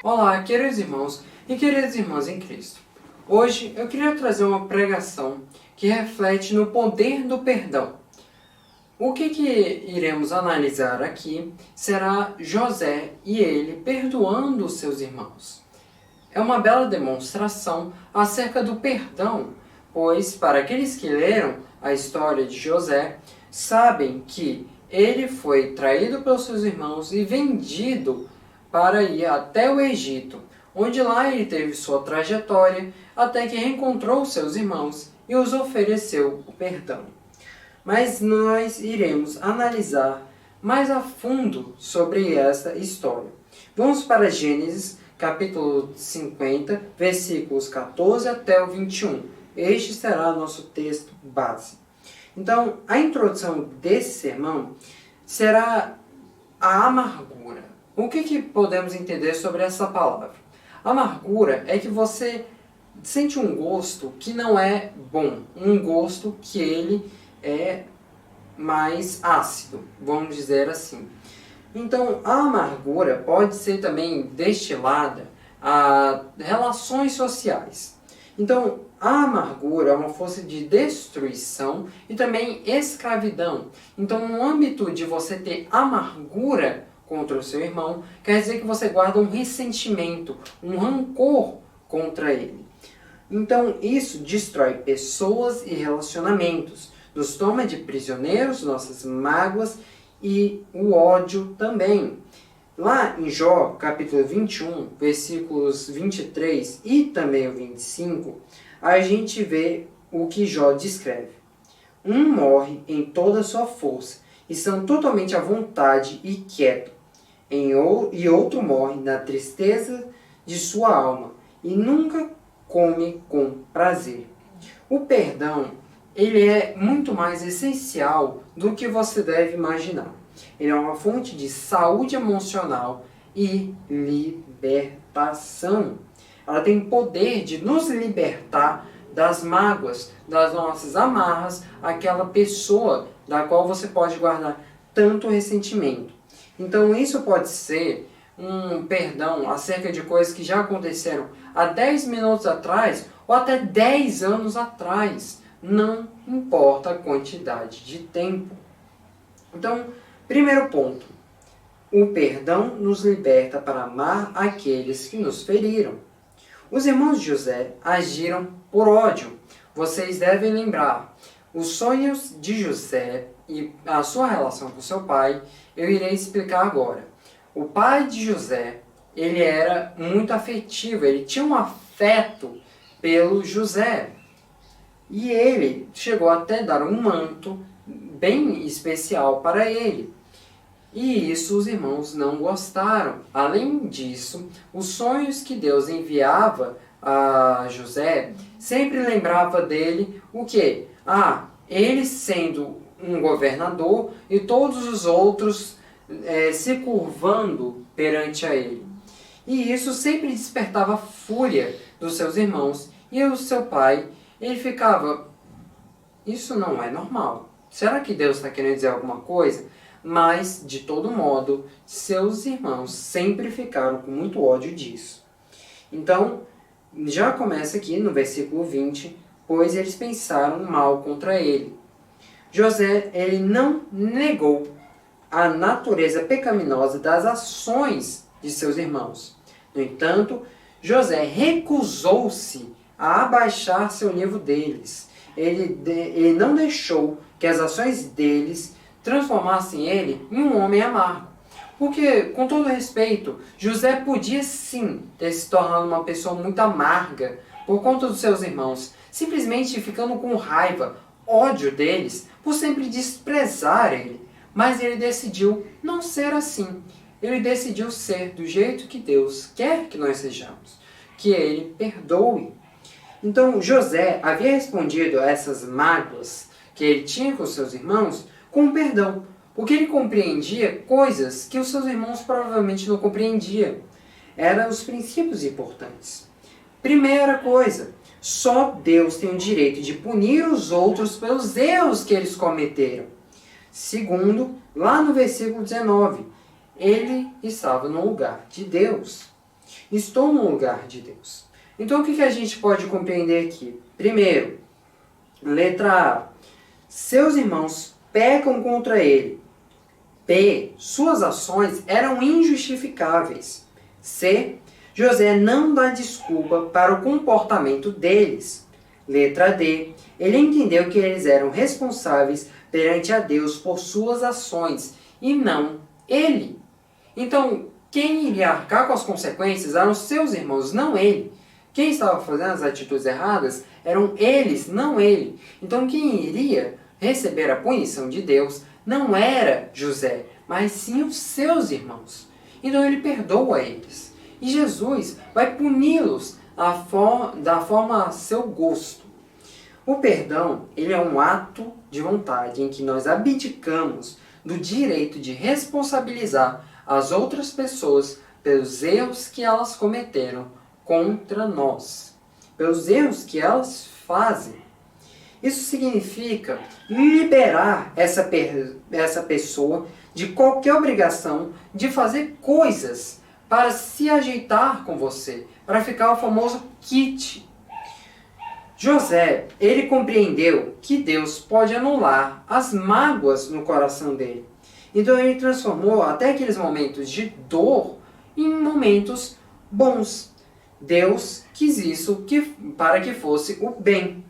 Olá, queridos irmãos e queridas irmãs em Cristo. Hoje eu queria trazer uma pregação que reflete no poder do perdão. O que iremos analisar aqui será José e ele perdoando os seus irmãos. É uma bela demonstração acerca do perdão, pois para aqueles que leram a história de José, sabem que ele foi traído pelos seus irmãos e vendido para ir até o Egito, onde lá ele teve sua trajetória até que reencontrou seus irmãos e os ofereceu o perdão. Mas nós iremos analisar mais a fundo sobre essa história. Vamos para Gênesis, capítulo 50, versículos 14 até o 21. Este será nosso texto base. Então, a introdução desse sermão será a amargura. O que podemos entender sobre essa palavra? Amargura é que você sente um gosto que não é bom, um gosto que ele é mais ácido, vamos dizer assim. Então, a amargura pode ser também destilada a relações sociais. Então, a amargura é uma força de destruição e também escravidão. Então, no âmbito de você ter amargura contra o seu irmão, quer dizer que você guarda um ressentimento, um rancor contra ele. Então, isso destrói pessoas e relacionamentos, nos toma de prisioneiros, nossas mágoas e o ódio também. Lá em Jó, capítulo 21, versículos 23 e também o 25, a gente vê o que Jó descreve. Um morre em toda a sua força, e estão totalmente à vontade e quieto, e outro morre na tristeza de sua alma, e nunca come com prazer. O perdão, ele é muito mais essencial do que você deve imaginar. Ele é uma fonte de saúde emocional e libertação. Ela tem poder de nos libertar das mágoas, das nossas amarras, aquela pessoa da qual você pode guardar tanto ressentimento. Então isso pode ser um perdão acerca de coisas que já aconteceram há 10 minutos atrás ou até 10 anos atrás. Não importa a quantidade de tempo. Então, primeiro ponto. O perdão nos liberta para amar aqueles que nos feriram. Os irmãos de José agiram por ódio. Vocês devem lembrar, os sonhos de José e a sua relação com seu pai, eu irei explicar agora. O pai de José, ele era muito afetivo, ele tinha um afeto pelo José. E ele chegou até dar um manto bem especial para ele. E isso os irmãos não gostaram. Além disso, os sonhos que Deus enviava a José sempre lembrava dele o quê? Ele sendo um governador e todos os outros se curvando perante a ele. E isso sempre despertava a fúria dos seus irmãos. E o seu pai, ele ficava, isso não é normal. Será que Deus está querendo dizer alguma coisa? Mas, de todo modo, seus irmãos sempre ficaram com muito ódio disso. Então, já começa aqui no versículo 20, pois eles pensaram mal contra ele. José, ele não negou a natureza pecaminosa das ações de seus irmãos. No entanto, José recusou-se a abaixar seu nível deles. Ele não deixou que as ações deles transformassem ele em um homem amargo. Porque, com todo respeito, José podia sim ter se tornado uma pessoa muito amarga por conta dos seus irmãos, simplesmente ficando com raiva, ódio deles, por sempre desprezar ele. Mas ele decidiu não ser assim. Ele decidiu ser do jeito que Deus quer que nós sejamos, que ele perdoe. Então José havia respondido a essas mágoas que ele tinha com seus irmãos com perdão, porque ele compreendia coisas que os seus irmãos provavelmente não compreendiam. Eram os princípios importantes. Primeira coisa, só Deus tem o direito de punir os outros pelos erros que eles cometeram. Segundo, lá no versículo 19, ele estava no lugar de Deus. Estou no lugar de Deus. Então o que a gente pode compreender aqui? Primeiro, letra A. Seus irmãos pecam contra ele. B. Suas ações eram injustificáveis. C. José não dá desculpa para o comportamento deles. Letra D. Ele entendeu que eles eram responsáveis perante a Deus por suas ações e não ele. Então, quem iria arcar com as consequências eram seus irmãos, não ele. Quem estava fazendo as atitudes erradas eram eles, não ele. Então, quem iria receber a punição de Deus não era José, mas sim os seus irmãos. Então, ele perdoa eles. E Jesus vai puni-los da forma a seu gosto. O perdão, ele é um ato de vontade em que nós abdicamos do direito de responsabilizar as outras pessoas pelos erros que elas cometeram contra nós, pelos erros que elas fazem. Isso significa liberar essa pessoa de qualquer obrigação de fazer coisas para se ajeitar com você, para ficar o famoso kit. José, ele compreendeu que Deus pode anular as mágoas no coração dele. Então ele transformou até aqueles momentos de dor em momentos bons. Deus quis isso para que fosse o bem.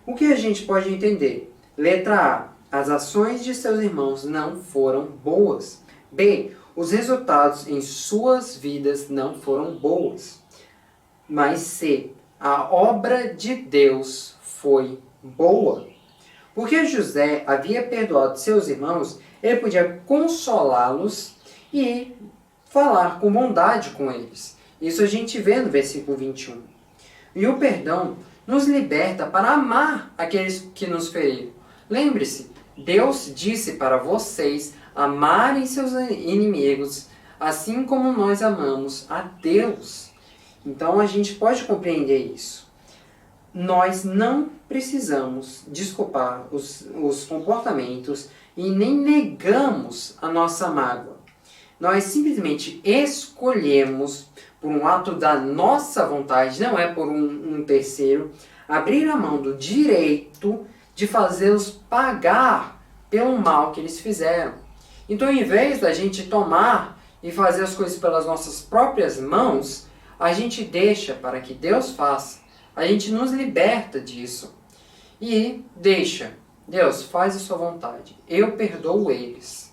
O que a gente pode entender? Letra A. As ações de seus irmãos não foram boas. B. Os resultados em suas vidas não foram boas. Mas C. A obra de Deus foi boa. Porque José havia perdoado seus irmãos, ele podia consolá-los e falar com bondade com eles. Isso a gente vê no versículo 21. E o perdão nos liberta para amar aqueles que nos feriram. Lembre-se, Deus disse para vocês amarem seus inimigos, assim como nós amamos a Deus. Então a gente pode compreender isso. Nós não precisamos desculpar os comportamentos e nem negamos a nossa mágoa. Nós simplesmente escolhemos, por um ato da nossa vontade, não é por um terceiro, abrir a mão do direito de fazê-los pagar pelo mal que eles fizeram. Então, em vez da gente tomar e fazer as coisas pelas nossas próprias mãos, a gente deixa para que Deus faça. A gente nos liberta disso. E deixa. Deus, faz a sua vontade. Eu perdoo eles.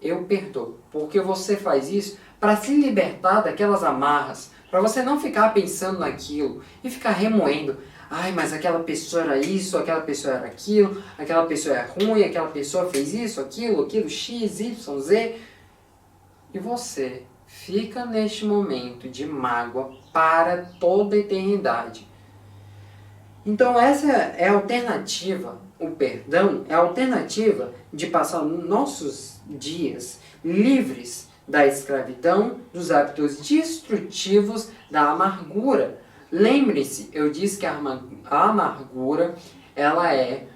Eu perdoo. Porque você faz isso para se libertar daquelas amarras. Para você não ficar pensando naquilo e ficar remoendo. Ai, mas aquela pessoa era isso, aquela pessoa era aquilo, aquela pessoa é ruim, aquela pessoa fez isso, aquilo, X, Y, Z. E você fica neste momento de mágoa para toda a eternidade. Então essa é a alternativa, o perdão é a alternativa de passar nossos dias livres da escravidão, dos hábitos destrutivos, da amargura. Lembre-se, eu disse que a amargura, ela é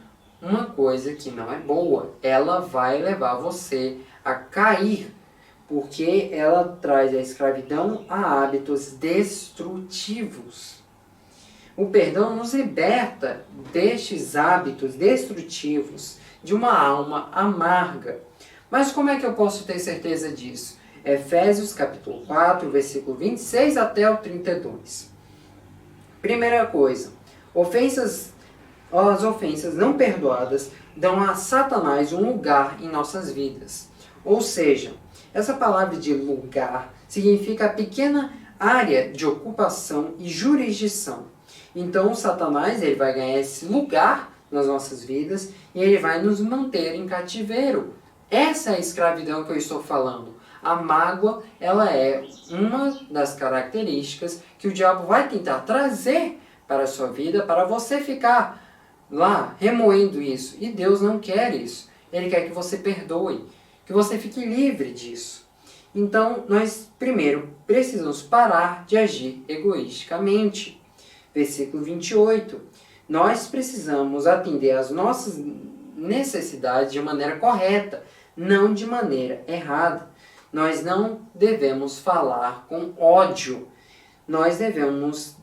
uma coisa que não é boa. Ela vai levar você a cair, porque ela traz a escravidão a hábitos destrutivos. O perdão nos liberta destes hábitos destrutivos, de uma alma amarga. Mas como é que eu posso ter certeza disso? Efésios capítulo 4, versículo 26 até o 32. Primeira coisa, as ofensas não perdoadas dão a Satanás um lugar em nossas vidas. Ou seja, essa palavra de lugar significa a pequena área de ocupação e jurisdição. Então, o Satanás ele vai ganhar esse lugar nas nossas vidas e ele vai nos manter em cativeiro. Essa é a escravidão que eu estou falando. A mágoa, ela é uma das características que o diabo vai tentar trazer para a sua vida, para você ficar lá remoendo isso. E Deus não quer isso. Ele quer que você perdoe, que você fique livre disso. Então, nós primeiro precisamos parar de agir egoisticamente. Versículo 28. Nós precisamos atender às nossas necessidades de maneira correta, não de maneira errada. Nós não devemos falar com ódio. Nós devemos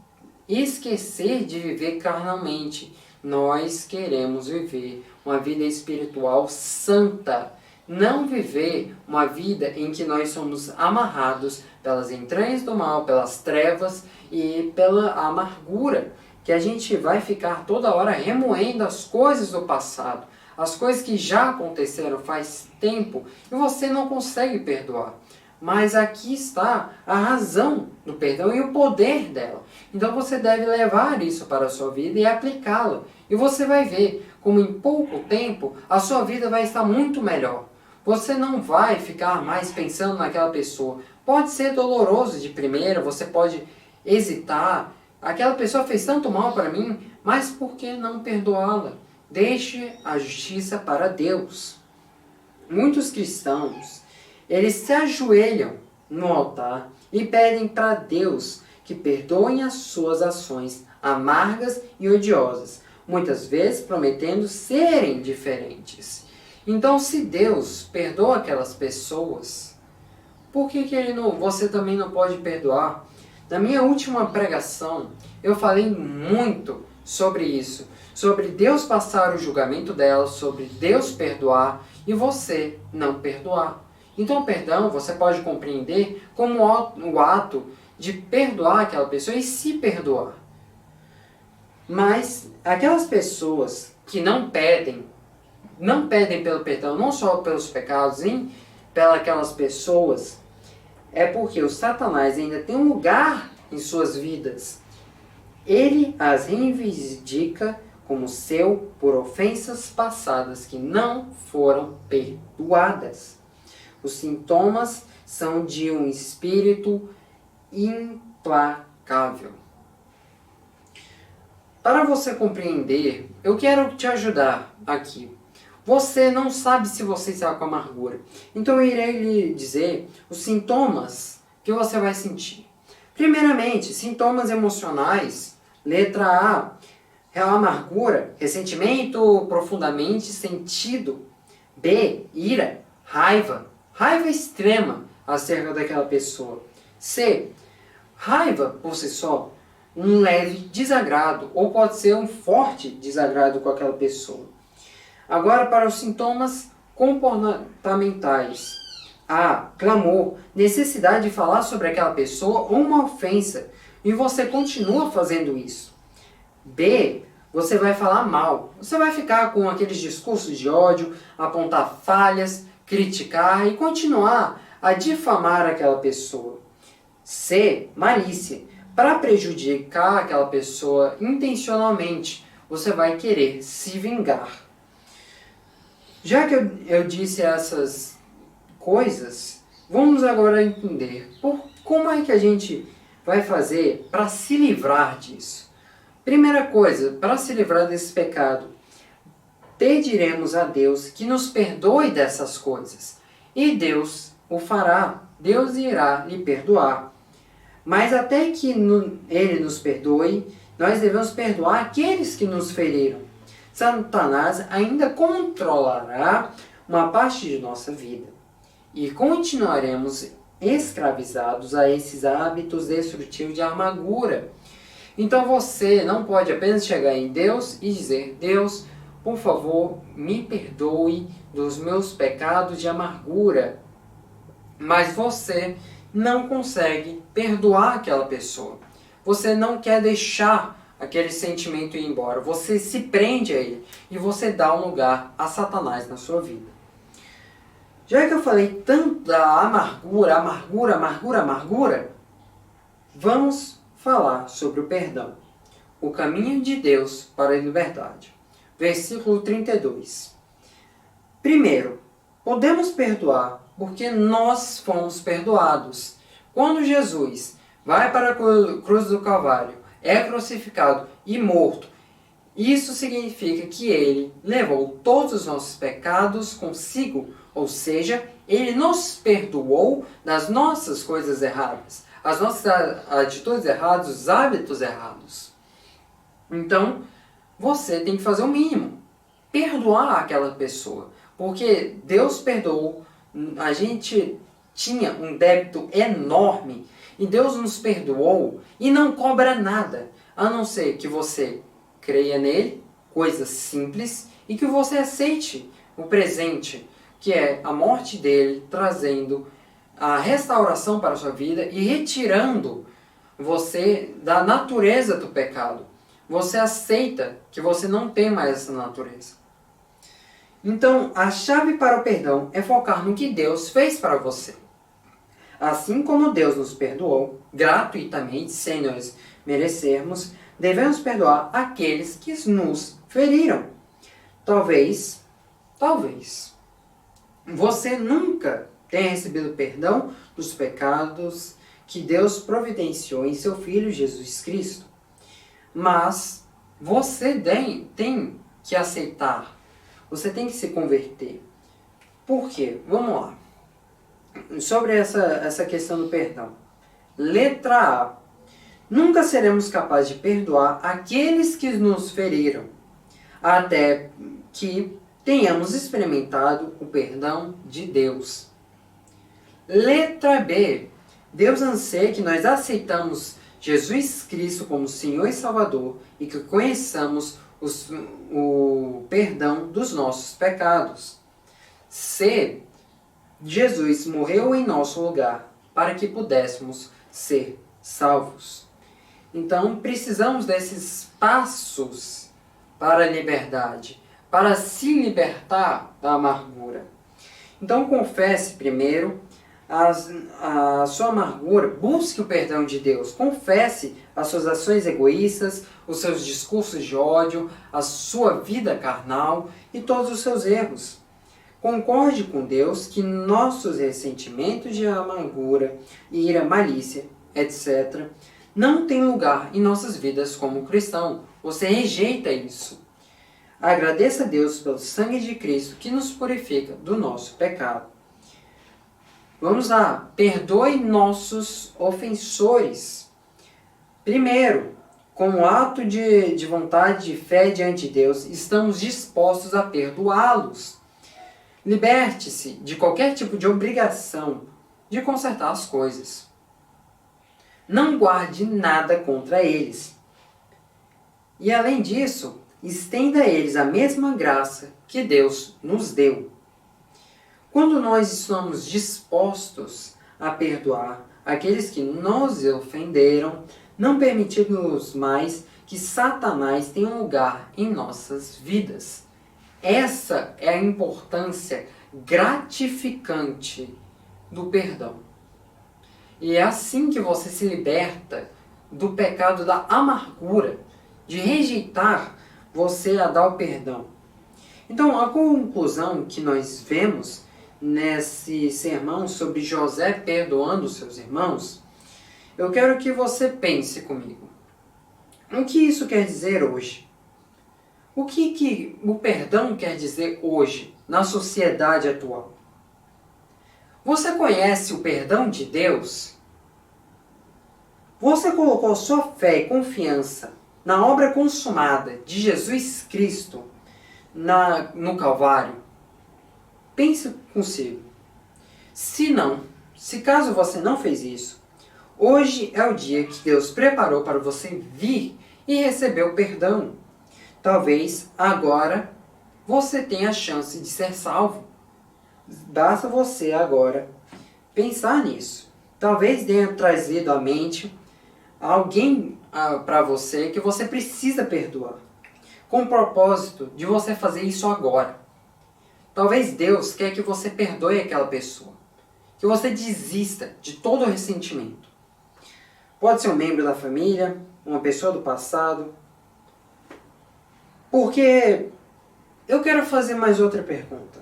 esquecer de viver carnalmente. Nós queremos viver uma vida espiritual santa. Não viver uma vida em que nós somos amarrados pelas entranhas do mal, pelas trevas e pela amargura, que a gente vai ficar toda hora remoendo as coisas do passado, as coisas que já aconteceram faz tempo e você não consegue perdoar. Mas aqui está a razão do perdão e o poder dela. Então você deve levar isso para a sua vida e aplicá-la. E você vai ver como em pouco tempo a sua vida vai estar muito melhor. Você não vai ficar mais pensando naquela pessoa. Pode ser doloroso de primeira, você pode hesitar. Aquela pessoa fez tanto mal para mim, mas por que não perdoá-la? Deixe a justiça para Deus. Muitos cristãos, eles se ajoelham no altar e pedem para Deus que perdoem as suas ações amargas e odiosas, muitas vezes prometendo serem diferentes. Então, se Deus perdoa aquelas pessoas, por que você também não pode perdoar? Na minha última pregação, eu falei muito sobre isso, sobre Deus passar o julgamento delas, sobre Deus perdoar e você não perdoar. Então, o perdão você pode compreender como o ato de perdoar aquela pessoa e se perdoar. Mas aquelas pessoas que não pedem pelo perdão, não só pelos pecados, sim, pelas aquelas pessoas, é porque o Satanás ainda tem um lugar em suas vidas. Ele as reivindica como seu por ofensas passadas que não foram perdoadas. Os sintomas são de um espírito implacável. Para você compreender, eu quero te ajudar aqui. Você não sabe se você está com amargura. Então eu irei lhe dizer os sintomas que você vai sentir. Primeiramente, sintomas emocionais. Letra A, é a amargura, ressentimento profundamente sentido. B, ira, raiva extrema acerca daquela pessoa. C, raiva por si só, um leve desagrado, ou pode ser um forte desagrado com aquela pessoa. Agora para os sintomas comportamentais. A, clamor, necessidade de falar sobre aquela pessoa ou uma ofensa, e você continua fazendo isso. B, você vai falar mal. Você vai ficar com aqueles discursos de ódio, apontar falhas, criticar e continuar a difamar aquela pessoa. C, malícia. Para prejudicar aquela pessoa intencionalmente, você vai querer se vingar. Já que eu disse essas coisas, vamos agora entender como é que a gente vai fazer para se livrar disso. Primeira coisa, para se livrar desse pecado, pediremos a Deus que nos perdoe dessas coisas. E Deus o fará, Deus irá lhe perdoar. Mas até que Ele nos perdoe, nós devemos perdoar aqueles que nos feriram. Satanás ainda controlará uma parte de nossa vida. E continuaremos escravizados a esses hábitos destrutivos de amargura. Então você não pode apenas chegar em Deus e dizer: Deus, por favor, me perdoe dos meus pecados de amargura. Mas você não consegue perdoar aquela pessoa. Você não quer deixar aquele sentimento ir embora. Você se prende a ele e você dá um lugar a Satanás na sua vida. Já que eu falei tanto da amargura, vamos falar sobre o perdão. O caminho de Deus para a liberdade. Versículo 32. Primeiro, podemos perdoar porque nós fomos perdoados. Quando Jesus vai para a cruz do Calvário, é crucificado e morto, isso significa que ele levou todos os nossos pecados consigo, ou seja, ele nos perdoou das nossas coisas erradas, as nossas atitudes erradas, os hábitos errados. Então, você tem que fazer o mínimo, perdoar aquela pessoa, porque Deus perdoou, a gente tinha um débito enorme e Deus nos perdoou e não cobra nada, a não ser que você creia nele, coisas simples, e que você aceite o presente, que é a morte dele, trazendo a restauração para a sua vida e retirando você da natureza do pecado. Você aceita que você não tem mais essa natureza. Então, a chave para o perdão é focar no que Deus fez para você. Assim como Deus nos perdoou gratuitamente, sem nós merecermos, devemos perdoar aqueles que nos feriram. Talvez, você nunca tenha recebido perdão dos pecados que Deus providenciou em seu Filho Jesus Cristo. Mas você tem que aceitar, você tem que se converter. Por quê? Vamos lá. Sobre essa questão do perdão. Letra A. Nunca seremos capazes de perdoar aqueles que nos feriram, até que tenhamos experimentado o perdão de Deus. Letra B. Deus anseia que nós aceitamos Jesus Cristo como Senhor e Salvador e que conheçamos o perdão dos nossos pecados. C. Jesus morreu em nosso lugar para que pudéssemos ser salvos. Então, precisamos desses passos para a liberdade, para se libertar da amargura. Então, confesse primeiro a sua amargura, busque o perdão de Deus, confesse as suas ações egoístas, os seus discursos de ódio, a sua vida carnal e todos os seus erros. Concorde com Deus que nossos ressentimentos de amargura, ira, malícia, etc., não têm lugar em nossas vidas como cristão. Você rejeita isso. Agradeça a Deus pelo sangue de Cristo que nos purifica do nosso pecado. Vamos lá. Perdoe nossos ofensores. Primeiro, com um ato de vontade, de fé diante de Deus, estamos dispostos a perdoá-los. Liberte-se de qualquer tipo de obrigação de consertar as coisas. Não guarde nada contra eles. E além disso, estenda a eles a mesma graça que Deus nos deu. Quando nós estamos dispostos a perdoar aqueles que nos ofenderam, não permitimos mais que Satanás tenha um lugar em nossas vidas. Essa é a importância gratificante do perdão. E é assim que você se liberta do pecado da amargura, de rejeitar você a dar o perdão. Então, a conclusão que nós vemos nesse sermão sobre José perdoando seus irmãos, eu quero que você pense comigo. O que isso quer dizer hoje? O que o perdão quer dizer hoje, na sociedade atual? Você conhece o perdão de Deus? Você colocou sua fé e confiança na obra consumada de Jesus Cristo no Calvário? Pense consigo. Se caso você não fez isso, hoje é o dia que Deus preparou para você vir e receber o perdão. Talvez agora você tenha a chance de ser salvo. Basta você agora pensar nisso. Talvez tenha trazido à mente alguém para você que você precisa perdoar, com o propósito de você fazer isso agora. Talvez Deus quer que você perdoe aquela pessoa, que você desista de todo o ressentimento. Pode ser um membro da família, uma pessoa do passado. Porque eu quero fazer mais outra pergunta.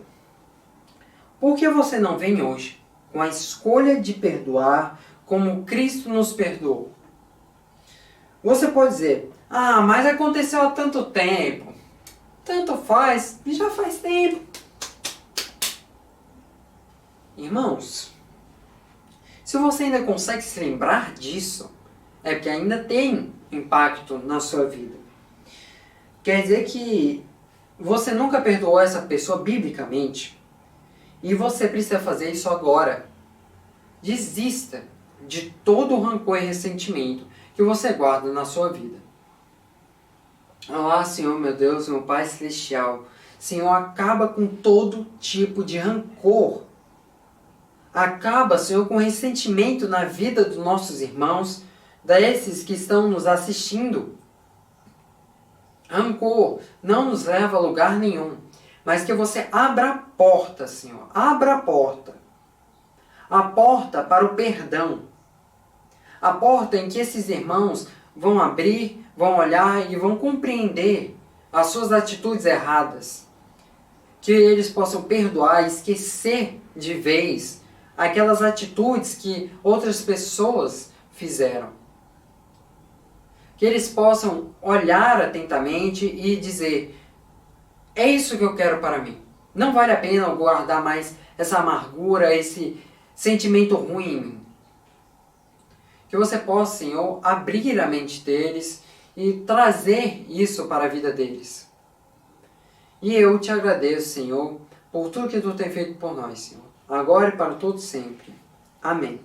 Por que você não vem hoje com a escolha de perdoar como Cristo nos perdoou? Você pode dizer, mas aconteceu há tanto tempo. Tanto faz, já faz tempo. Irmãos, se você ainda consegue se lembrar disso, é porque ainda tem impacto na sua vida. Quer dizer que você nunca perdoou essa pessoa biblicamente e você precisa fazer isso agora. Desista de todo o rancor e ressentimento que você guarda na sua vida. Ah, Senhor, meu Deus, meu Pai Celestial, Senhor, acaba com todo tipo de rancor. Acaba, Senhor, com ressentimento na vida dos nossos irmãos, desses que estão nos assistindo. Rancor não nos leva a lugar nenhum, mas que você abra a porta, Senhor, abra a porta para o perdão, a porta em que esses irmãos vão abrir, vão olhar e vão compreender as suas atitudes erradas, que eles possam perdoar e esquecer de vez aquelas atitudes que outras pessoas fizeram. Que eles possam olhar atentamente e dizer: é isso que eu quero para mim. Não vale a pena eu guardar mais essa amargura, esse sentimento ruim em mim. Que você possa, Senhor, abrir a mente deles e trazer isso para a vida deles. E eu te agradeço, Senhor, por tudo que tu tem feito por nós, Senhor, agora e para todo sempre. Amém.